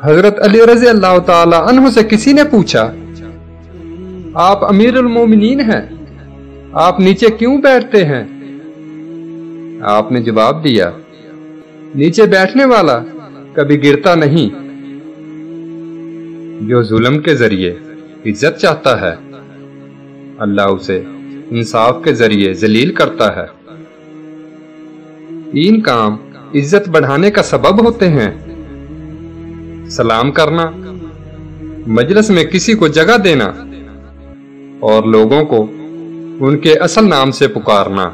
حضرت علی رضی اللہ تعالی عنہ سے کسی نے پوچھا، آپ امیر المومنین ہیں، آپ نیچے کیوں بیٹھتے ہیں؟ آپ نے جواب دیا، نیچے بیٹھنے والا کبھی گرتا نہیں۔ جو ظلم کے ذریعے عزت چاہتا ہے، اللہ اسے انصاف کے ذریعے ذلیل کرتا ہے۔ تین کام عزت بڑھانے کا سبب ہوتے ہیں: سلام کرنا، مجلس میں کسی کو جگہ دینا، اور لوگوں کو ان کے اصل نام سے پکارنا۔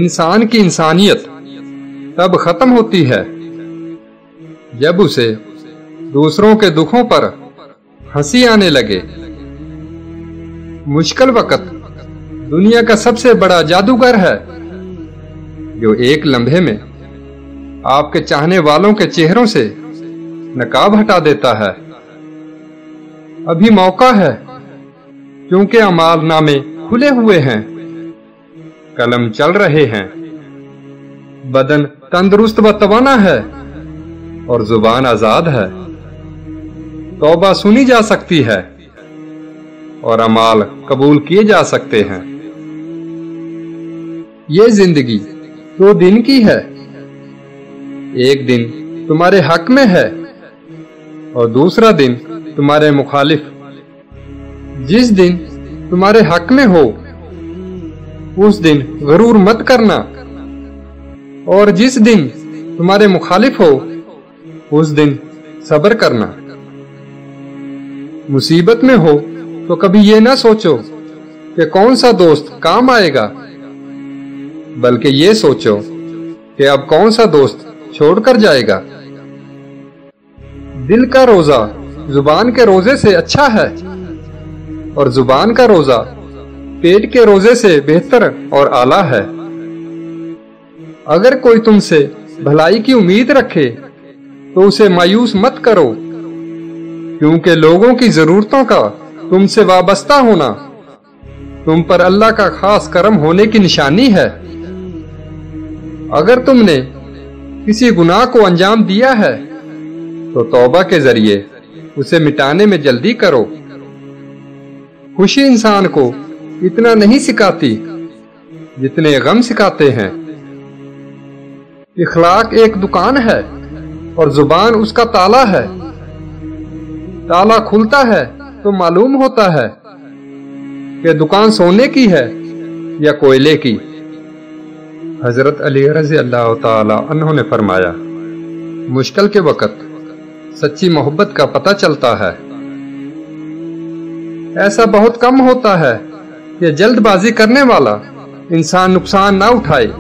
انسان کی انسانیت تب ختم ہوتی ہے جب اسے دوسروں کے دکھوں پر ہنسی آنے لگے۔ مشکل وقت دنیا کا سب سے بڑا جادوگر ہے، جو ایک لمحے میں آپ کے چاہنے والوں کے چہروں سے نقاب ہٹا دیتا ہے۔ ابھی موقع ہے، کیونکہ اعمال نامے کھلے ہوئے ہیں، قلم چل رہے ہیں، بدن تندرست و توانا ہے، اور زبان آزاد ہے۔ توبہ سنی جا سکتی ہے اور اعمال قبول کیے جا سکتے ہیں۔ یہ زندگی 2 دن کی ہے، ایک دن تمہارے حق میں ہے اور دوسرا دن تمہارے مخالف۔ جس دن تمہارے حق میں ہو اس دن غرور مت کرنا، اور جس دن تمہارے مخالف ہو اس دن صبر کرنا۔ مصیبت میں ہو تو کبھی یہ نہ سوچو کہ کون سا دوست کام آئے گا، بلکہ یہ سوچو کہ اب کون سا دوست چھوڑ کر جائے گا۔ دل کا روزہ زبان کے روزے سے اچھا ہے، اور زبان کا روزہ پیٹ کے روزے سے بہتر اور اعلیٰ ہے۔ اگر کوئی تم سے بھلائی کی امید رکھے تو اسے مایوس مت کرو، کیونکہ لوگوں کی ضرورتوں کا تم سے وابستہ ہونا تم پر اللہ کا خاص کرم ہونے کی نشانی ہے۔ اگر تم نے کسی گناہ کو انجام دیا ہے تو توبہ کے ذریعے اسے مٹانے میں جلدی کرو۔ خوشی انسان کو اتنا نہیں سکھاتی جتنے غم سکھاتے ہیں۔ اخلاق ایک دکان ہے اور زبان اس کا تالا ہے۔ تالا کھلتا ہے تو معلوم ہوتا ہے کہ دکان سونے کی ہے یا کوئلے کی۔ حضرت علی رضی اللہ تعالی عنہ نے فرمایا، مشکل کے وقت سچی محبت کا پتہ چلتا ہے۔ ایسا بہت کم ہوتا ہے کہ جلد بازی کرنے والا انسان نقصان نہ اٹھائے،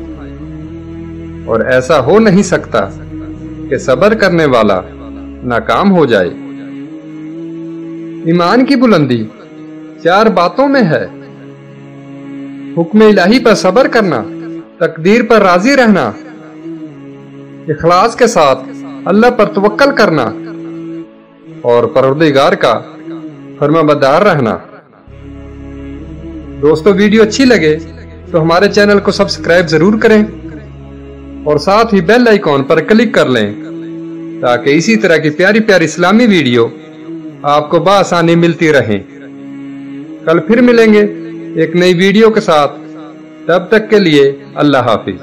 اور ایسا ہو نہیں سکتا کہ صبر کرنے والا ناکام ہو جائے۔ ایمان کی بلندی 4 باتوں میں ہے: حکم الہی پر صبر کرنا، تقدیر پر راضی رہنا، اخلاص کے ساتھ اللہ پر توکل کرنا، اور پروردگار کا فرمانبردار رہنا۔ دوستو، ویڈیو اچھی لگے تو ہمارے چینل کو سبسکرائب ضرور کریں اور ساتھ ہی بیل آئیکن پر کلک کر لیں تاکہ اسی طرح کی پیاری پیاری اسلامی ویڈیو آپ کو بآسانی ملتی رہیں۔ کل پھر ملیں گے ایک نئی ویڈیو کے ساتھ، تب تک کے لیے اللہ حافظ۔